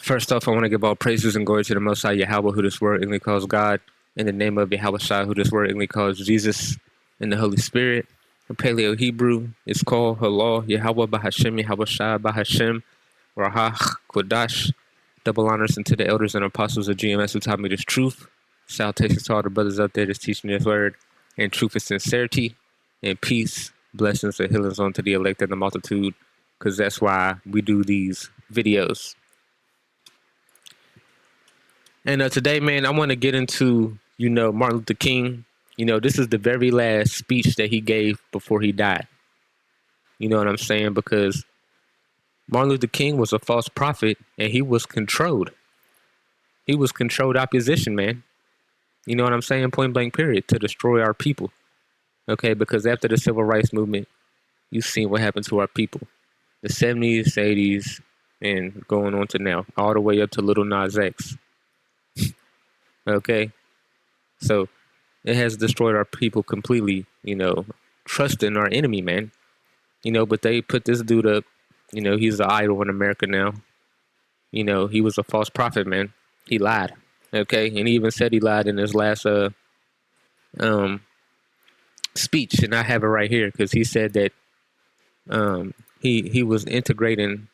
First off, I want to give all praises and glory to the Most High Yahawah, who this word English calls God, in the name of YAHAWASHI, who this word English calls Jesus, and the Holy Spirit. In Paleo Hebrew, it's called Halal Yahawah Bahashem Yahawashai Bahashem Rahach Kodash. Double honors unto the elders and apostles of GMS who taught me this truth. Salutations to all the brothers out there that's teaching this word in truth and sincerity, and peace, blessings, and healings unto the elect and the multitude, because that's why we do these videos. And today, man, I want to get into, Martin Luther King. This is the very last speech that he gave before he died. You know what I'm saying? Because Martin Luther King was a false prophet and he was controlled. He was controlled opposition, man. You know what I'm saying? Point blank period, to destroy our people. Okay, because after the civil rights movement, you've seen what happened to our people. The 70s, 80s, and going on to now, all the way up to Little Nas X. Okay, so it has destroyed our people completely, trusting our enemy, man. But they put this dude up, he's an idol in America now. He was a false prophet, man. He lied, okay? And he even said he lied in his last speech, and I have it right here, because he said that he was integrating,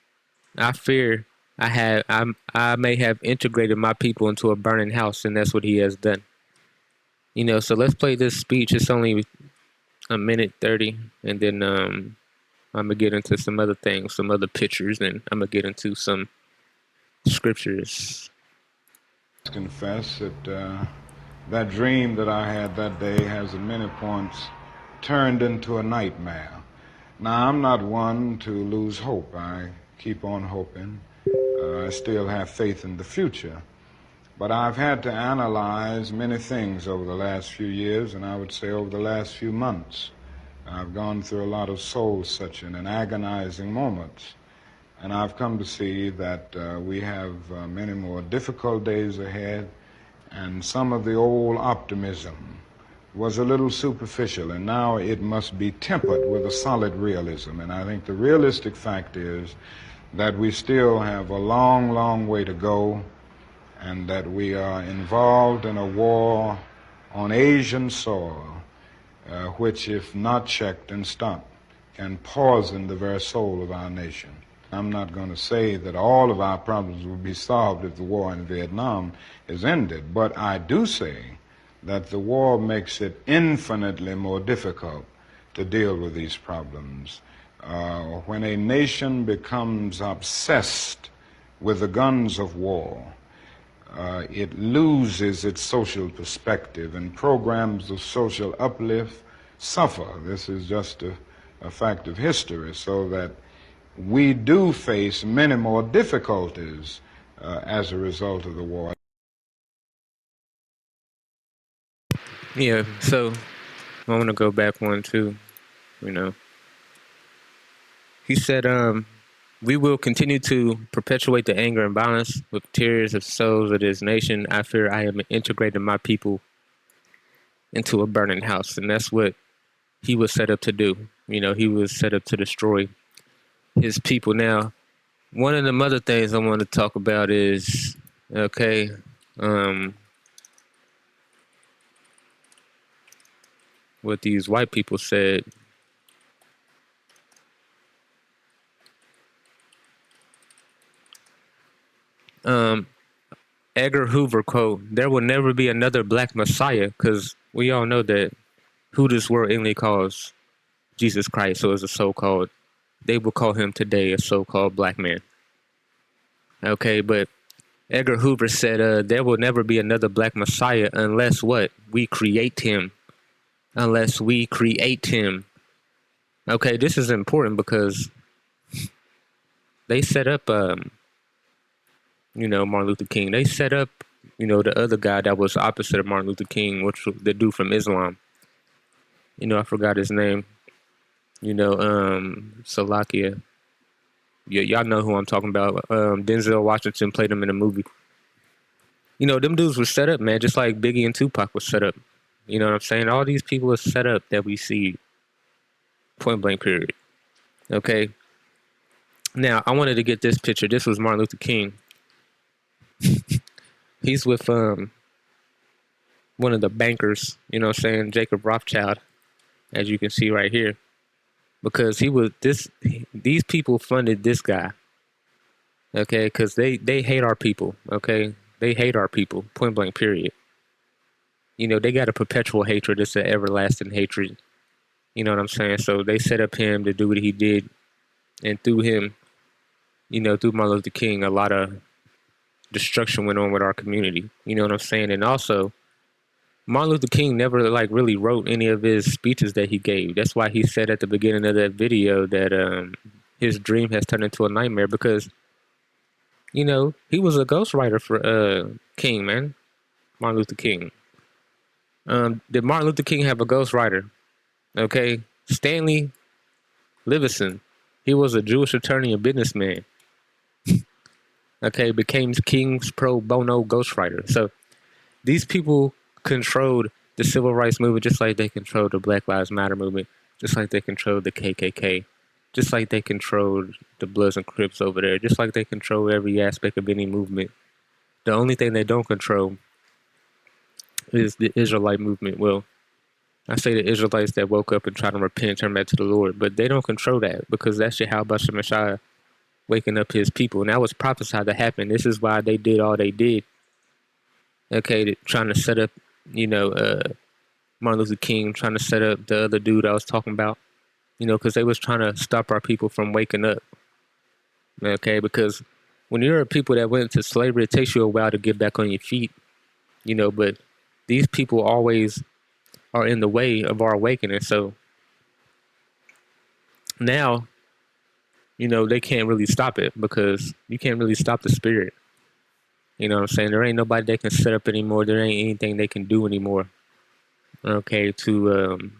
I fear I may have integrated my people into a burning house, and that's what he has done. So let's play this speech. It's only a minute 30, and then I'm gonna get into some other things, some other pictures, and I'm gonna get into some scriptures. Confess that that dream that I had that day has at many points turned into a nightmare. Now, I'm not one to lose hope. I keep on hoping. I still have faith in the future. But I've had to analyze many things over the last few years, and I would say over the last few months. I've gone through a lot of soul-searching and agonizing moments, and I've come to see that we have many more difficult days ahead, and some of the old optimism was a little superficial, and now it must be tempered with a solid realism. And I think the realistic fact is that we still have a long, long way to go, and that we are involved in a war on Asian soil, which, if not checked and stopped, can poison the very soul of our nation. I'm not going to say that all of our problems will be solved if the war in Vietnam is ended, but I do say that the war makes it infinitely more difficult to deal with these problems. When a nation becomes obsessed with the guns of war, it loses its social perspective, and programs of social uplift suffer. This is just a fact of history, so that we do face many more difficulties as a result of the war. Yeah, so I want to go back one too, He said, we will continue to perpetuate the anger and violence with tears of souls of this nation. I fear I am integrating my people into a burning house. And that's what he was set up to do. He was set up to destroy his people. Now, one of the other things I want to talk about is, okay, what these white people said. Edgar Hoover quote, "There will never be another black Messiah," because we all know that who this world English calls Jesus Christ, so as a so-called, they will call him today a so-called black man. Okay, but Edgar Hoover said, there will never be another black Messiah unless what? We create him. Unless we create him. Okay, this is important because they set up, Martin Luther King. They set up, the other guy that was opposite of Martin Luther King, which was the dude from Islam. I forgot his name. Salakia. Yeah, y'all know who I'm talking about. Denzel Washington played him in a movie. Them dudes were set up, man, just like Biggie and Tupac was set up. You know what I'm saying? All these people are set up that we see. Point blank period. Okay. Now, I wanted to get this picture. This was Martin Luther King. He's with one of the bankers, you know what I'm saying, Jacob Rothschild, as you can see right here. Because these people funded this guy, okay, because they hate our people, okay? They hate our people, point blank, period. You know, they got a perpetual hatred. It's an everlasting hatred. You know what I'm saying? So they set up him to do what he did. And through him, you know, through Martin Luther King, a lot of destruction went on with our community. You know what I'm saying? And also, Martin Luther King never like really wrote any of his speeches that he gave. That's why he said at the beginning of that video that his dream has turned into a nightmare because, you know, he was a ghostwriter for King, man. Martin Luther King. Did Martin Luther King have a ghostwriter? Okay. Stanley Livingston. He was a Jewish attorney and businessman. Okay, became King's pro bono ghostwriter. So these people controlled the civil rights movement just like they controlled the Black Lives Matter movement, just like they controlled the KKK, just like they controlled the Bloods and Crips over there, just like they control every aspect of any movement. The only thing they don't control is the Israelite movement. Well, I say the Israelites that woke up and tried to repent, turn back to the Lord, but they don't control that because that's YAHAWASHI waking up his people. And that was prophesied to happen. This is why they did all they did. Okay, trying to set up, you know, Martin Luther King, trying to set up the other dude I was talking about, you know, because they was trying to stop our people from waking up. Okay, because when you're a people that went into slavery, it takes you a while to get back on your feet, you know, but these people always are in the way of our awakening. So now, you know, they can't really stop it because you can't really stop the spirit. You know what I'm saying? There ain't nobody they can set up anymore. There ain't anything they can do anymore. Okay, to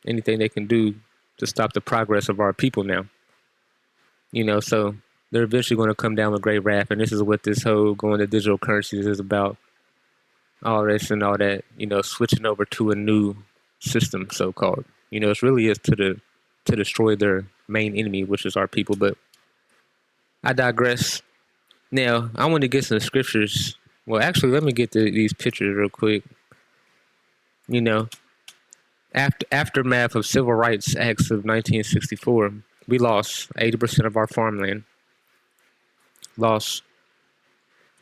anything they can do to stop the progress of our people now. You know, so they're eventually going to come down with great wrath, and this is what this whole going to digital currencies is about. All this and all that, you know, switching over to a new system, so called. You know, it really is to destroy their main enemy, which is our people. But I digress. Now, I want to get some scriptures. Well, actually, let me get these pictures real quick. You know, aftermath of civil rights acts of 1964, we lost 80% of our farmland, lost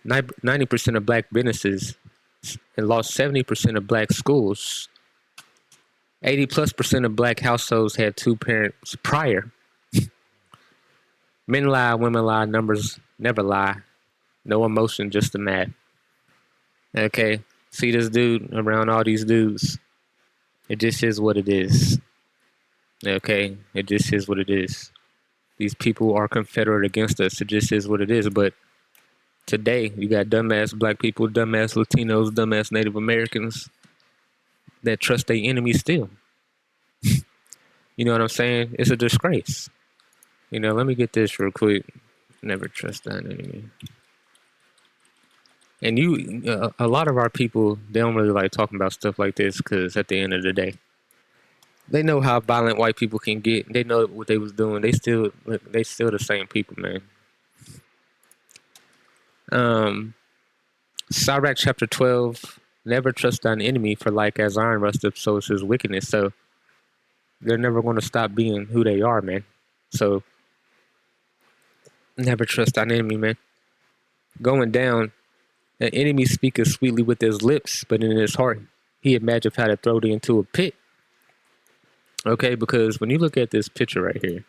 90% of black businesses, and lost 70% of black schools. 80+% of black households had two parents prior. Men lie, women lie, numbers never lie. No emotion, just the math. Okay, see this dude around all these dudes. It just is what it is. Okay, it just is what it is. These people are confederate against us. It just is what it is. But today, you got dumbass black people, dumbass Latinos, dumbass Native Americans that trust their enemies still. You know what I'm saying? It's a disgrace. You know, let me get this real quick. Never trust that enemy. And a lot of our people, they don't really like talking about stuff like this because at the end of the day, they know how violent white people can get. They know what they was doing. They still the same people, man. Sirach chapter 12, never trust thine enemy, for like as iron rusteth, so is his wickedness. So they're never going to stop being who they are, man. So never trust thine enemy, man. Going down, an enemy speaketh sweetly with his lips, but in his heart he imagineth how to throw thee into a pit. Okay, because when you look at this picture right here,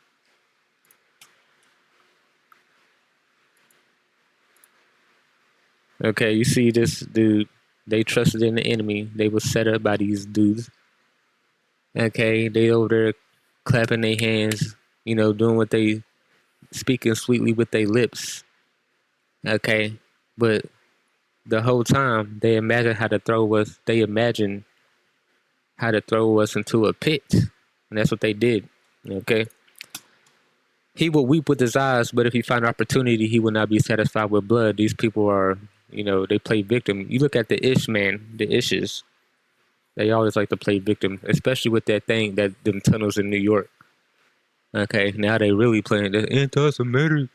okay, you see this dude, they trusted in the enemy. They was set up by these dudes. Okay, they over there clapping their hands, you know, doing what they, speaking sweetly with their lips. Okay, but the whole time they imagine how to throw us. They imagine how to throw us into a pit, and that's what they did. Okay. He will weep with his eyes, but if he find opportunity, he will not be satisfied with blood. These people are, you know, they play victim. You look at the Ish man, the Ishes. They always like to play victim, especially with that thing, that them tunnels in New York. Okay, now they really playing the anti-Semitic.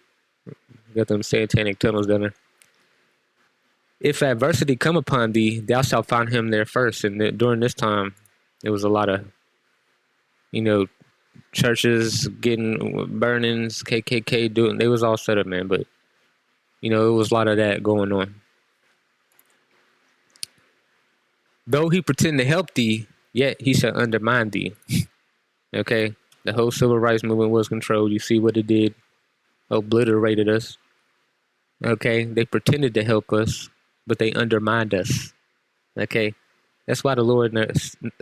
Got them satanic tunnels down there. If adversity come upon thee, thou shalt find him there first. And during this time, it was a lot of, you know, churches getting burnings, KKK doing. They was all set up, man. But you know, it was a lot of that going on. Though he pretend to help thee, yet he shall undermine thee. Okay, the whole civil rights movement was controlled. You see what it did? Obliterated us. Okay, they pretended to help us, but they undermined us. Okay, that's why the Lord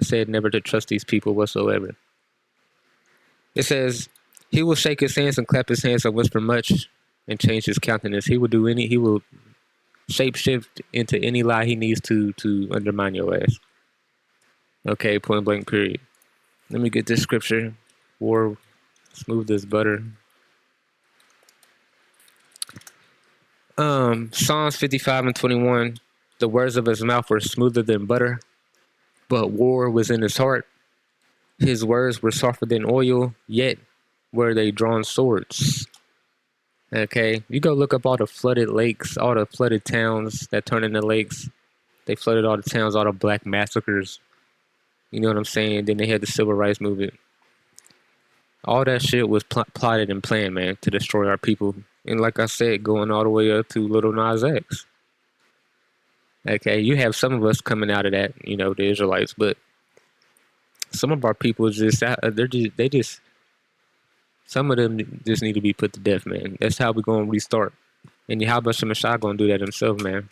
said never to trust these people whatsoever. It says, he will shake his hands and clap his hands and whisper much and change his countenance. He will shape shift into any lie he needs to undermine your ass. Okay, point blank period. Let me get this scripture. War smooth as butter. Psalms 55:21. The words of his mouth were smoother than butter, but war was in his heart. His words were softer than oil, yet were they drawn swords. Okay, you go look up all the flooded lakes, all the flooded towns that turned into lakes. They flooded all the towns, all the black massacres. You know what I'm saying? Then they had the civil rights movement. All that shit was plotted and planned, man, to destroy our people. And like I said, going all the way up to Little Nas X. Okay, you have some of us coming out of that, you know, the Israelites, but some of our people just, some of them just need to be put to death, man. That's how we're going to restart. And YAHAWASHI going to do that himself, man.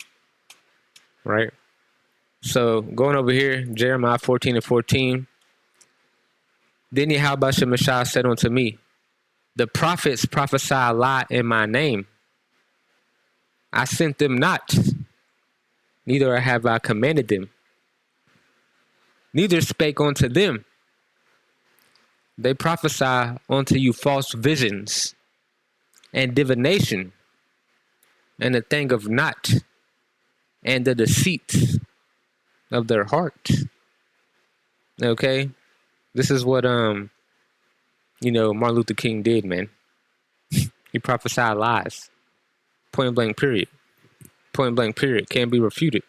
Right? So, going over here, Jeremiah 14:14. Then YAHAWASHI said unto me, the prophets prophesy a lie in my name. I sent them not, neither have I commanded them. Neither spake unto them. They prophesy unto you false visions and divination and a thing of naught and the deceit of their heart. Okay? This is what you know, Martin Luther King did, man. He prophesied lies. Point blank period. Point blank period. Can't be refuted.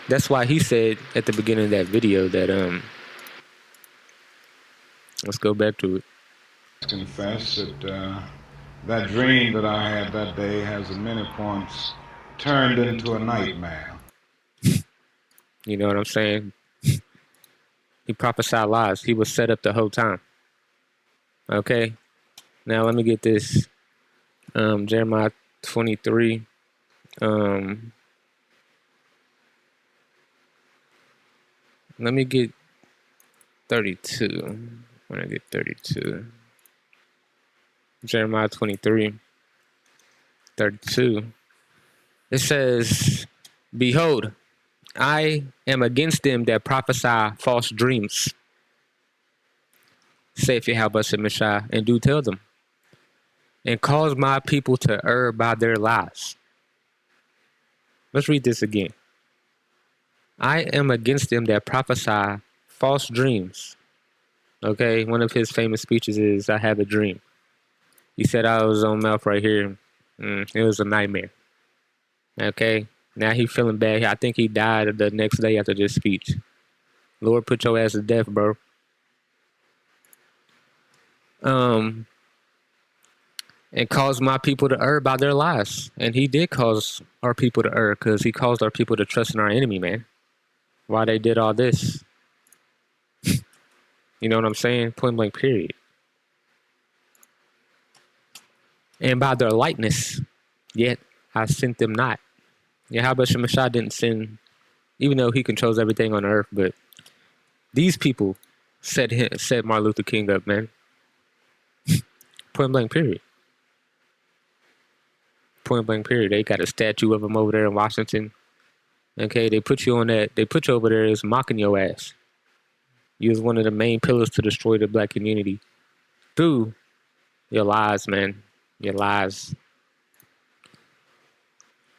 That's why he said at the beginning of that video that let's go back to it. Confess that that dream that I had that day has at many points turned into a nightmare. You know what I'm saying? He prophesied lies. He was set up the whole time. Okay? Now let me get this. Jeremiah 23. Let me get 32. When I get 32. Jeremiah 23:32. It says, behold, I am against them that prophesy false dreams, saith YAHAWASHI, and do tell them, and cause my people to err by their lies. Let's read this again. I am against them that prophesy false dreams. Okay, one of his famous speeches is, I have a dream. He said out of his own mouth right here, it was a nightmare. Okay, now he feeling bad. I think he died the next day after this speech. Lord, put your ass to death, bro. And caused my people to err by their lies. And he did cause our people to err, because he caused our people to trust in our enemy, man. Why they did all this. You know what I'm saying? Point blank period. And by their lightness, yet I sent them not. YAHAWASHI didn't send, even though he controls everything on earth, but these people set Martin Luther King up, man. Point blank period. Point blank period. They got a statue of him over there in Washington. Okay, they put you on that. They put you over there as mocking your ass. You was one of the main pillars to destroy the black community through your lies, man. Your lies.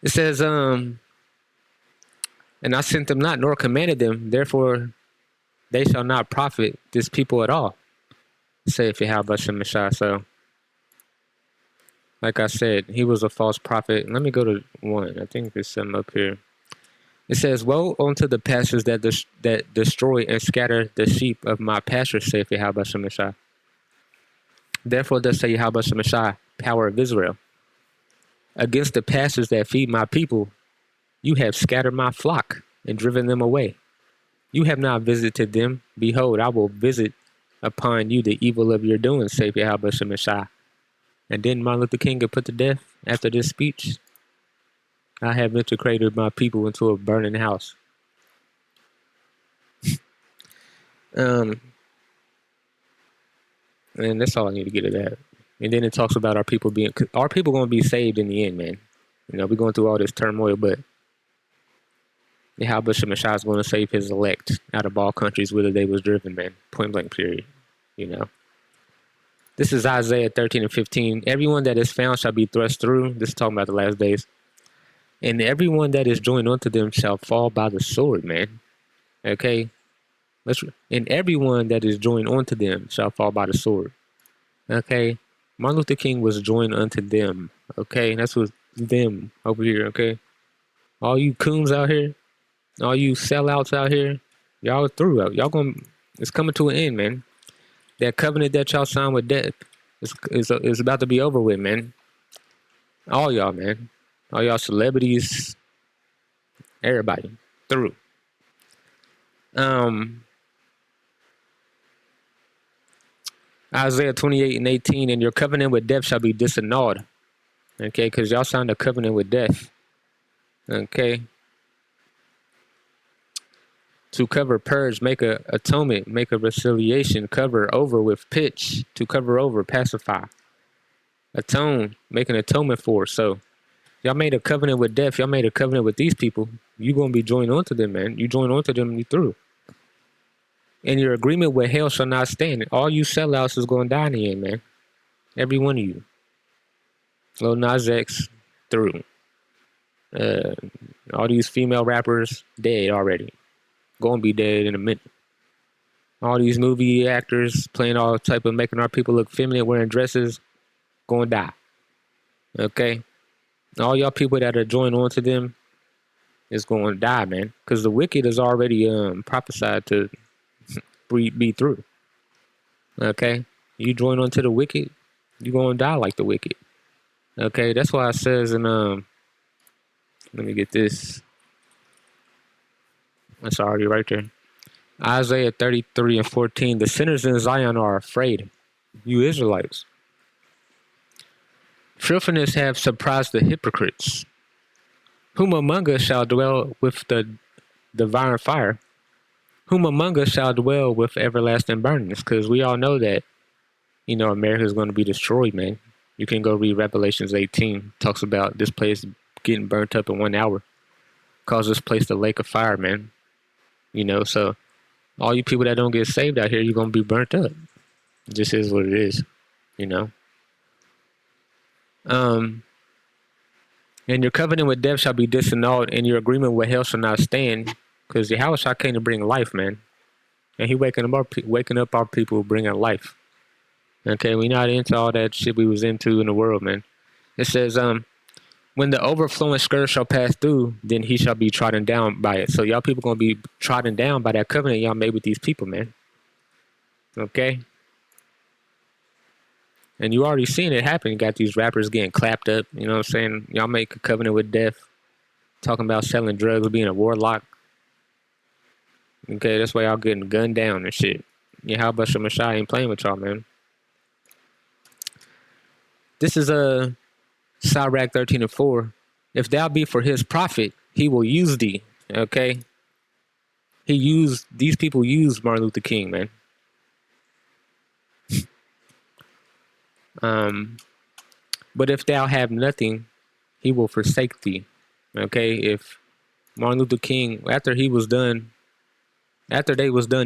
It says, and I sent them not, nor commanded them, therefore they shall not profit this people at all, saith YAHAWASHI. So Like I said, he was a false prophet. Let me go to 1. I think there's something up here. It says, "Woe unto the pastors that destroy and scatter the sheep of my pasture, saith Yahweh Shemashah. Therefore thus say Yahweh Shemashah, power of Israel, against the pastors that feed my people, you have scattered my flock and driven them away. You have not visited them. Behold, I will visit upon you the evil of your doing, saith Yahweh Shemashah." And then Martin Luther King get put to death after this speech. "I have integrated my people into a burning house." Um, and that's all I need to get at that. And then it talks about our people going to be saved in the end, man. We're going through all this turmoil, but Yahweh Shemashah is going to save his elect out of all countries, whether they was driven, man. Point blank, period. This is Isaiah 13 and 15. "Everyone that is found shall be thrust through." This is talking about the last days. "And everyone that is joined unto them shall fall by the sword," man. Okay? And everyone that is joined unto them shall fall by the sword. Okay? Martin Luther King was joined unto them. Okay? That's what them over here, okay? All you coons out here, all you sellouts out here, y'all through out. It's coming to an end, man. That covenant that y'all signed with death is about to be over with, man. All y'all, man. All y'all celebrities, everybody through. Isaiah 28 and 18, "And your covenant with death shall be disannulled." Okay, because y'all signed a covenant with death. Okay. "To cover, purge, make a atonement, make a reconciliation, cover over with pitch, to cover over, pacify, atone, make an atonement for." So y'all made a covenant with death. Y'all made a covenant with these people. You gonna be joined onto them, man. You join onto them, you through. "And your agreement with hell shall not stand." All you sellouts is gonna die in the end, man. Every one of you. Lil Nas X through. All these female rappers dead already. Gonna be dead in a minute. All these movie actors playing all type of making our people look feminine, wearing dresses, gonna die. Okay? All y'all people that are joined on to them is going to die, man. Because the wicked is already prophesied to be through. Okay? You join on to the wicked, you're going to die like the wicked. Okay? That's why it says in, let me get this. That's already right there. Isaiah 33 and 14. "The sinners in Zion are afraid, you Israelites. Filthiness have surprised the hypocrites. Whom among us shall dwell with the divine fire? Whom among us shall dwell with everlasting burnings?" Because we all know that, America is going to be destroyed, man. You can go read Revelations 18. Talks about this place getting burnt up in 1 hour. Calls this place the lake of fire, man. So all you people that don't get saved out here, you're going to be burnt up. It just is what it is, "And your covenant with death shall be disannulled, and your agreement with hell shall not stand." Because Yahawashai came to bring life, man. And he waking up our people, bringing life. Okay, we not into all that shit we was into in the world, man. It says, "When the overflowing scourge shall pass through, then he shall be trodden down by it." So y'all people going to be trodden down by that covenant y'all made with these people, man. Okay? And you already seen it happen. You got these rappers getting clapped up. You know what I'm saying? Y'all make a covenant with death. Talking about selling drugs, being a warlock. Okay, that's why y'all getting gunned down and shit. How about Shemashah ain't playing with y'all, man? This is Sirach 13 and 4. "If thou be for his profit, he will use thee." Okay? These people used Martin Luther King, man. "But if thou have nothing, he will forsake thee." Okay? If Martin Luther King, after they was done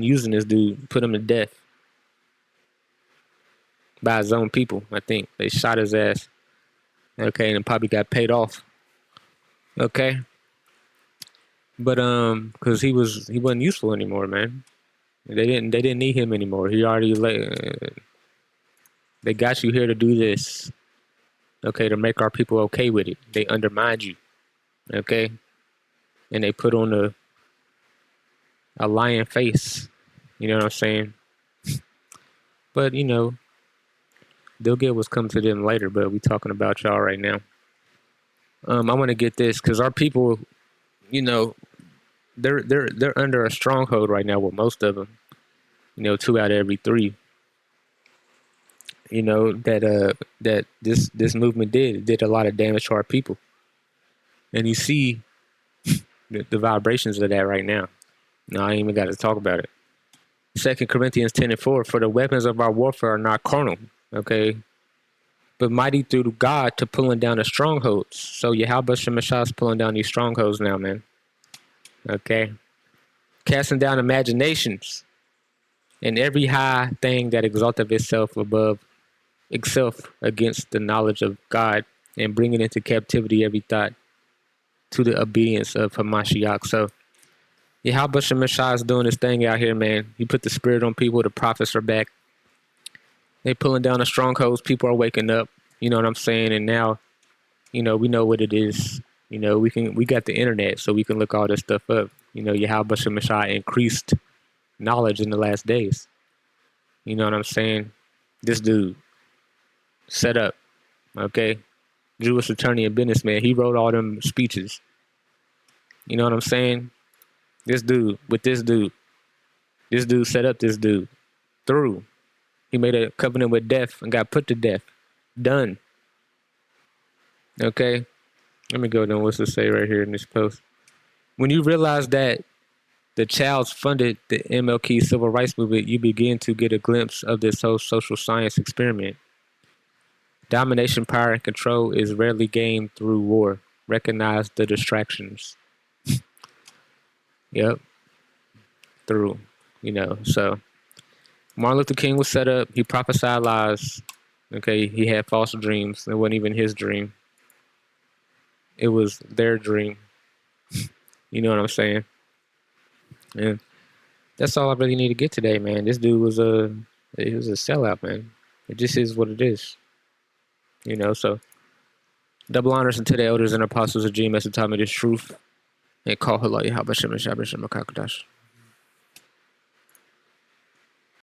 using this dude, put him to death by his own people, I think. They shot his ass. Okay, and probably got paid off. Okay? But because he wasn't useful anymore, man. They didn't need him anymore. He already they got you here to do this. okay, to make our people okay with it. They undermine you, okay, and they put on a lion face. You know what I'm saying? But they'll get what's coming to them later. But we talking about y'all right now. I want to get this because our people, you know, they're under a stronghold right now with most of them. 2 out of every 3. That this movement did a lot of damage to our people, and you see the vibrations of that right now. No, I ain't even got to talk about it. 2 Corinthians 10:4, for the weapons of our warfare are not carnal, okay, but mighty through God to pulling down the strongholds. So YAHAWASHI is pulling down these strongholds now, man. Okay, casting down imaginations and every high thing that exalteth itself against the knowledge of God, and bringing into captivity every thought to the obedience of Hamashiach. So YAHAWASHI is doing this thing out here, man. He put the spirit on people. The prophets are back. They pulling down the strongholds. People are waking up. You know what I'm saying? And now, we know what it is. We got the internet, so we can look all this stuff up. YAHAWASHI increased knowledge in the last days. You know what I'm saying? This dude set up, okay? Jewish attorney and businessman. He wrote all them speeches. You know what I'm saying? This dude set up this dude through. He made a covenant with death and got put to death. Done. Okay? Let me go down. What's it say right here in this post? When you realize that the Childs funded the MLK civil rights movement, you begin to get a glimpse of this whole social science experiment. Domination, power, and control is rarely gained through war. Recognize the distractions. Yep. Through. So Martin Luther King was set up. He prophesied lies. Okay, he had false dreams. It wasn't even his dream. It was their dream. You know what I'm saying? And that's all I really need to get today, man. This dude was a sellout, man. It just is what it is. So double honors unto the elders and apostles of GMS who taught me this truth. And call Holy Spirt.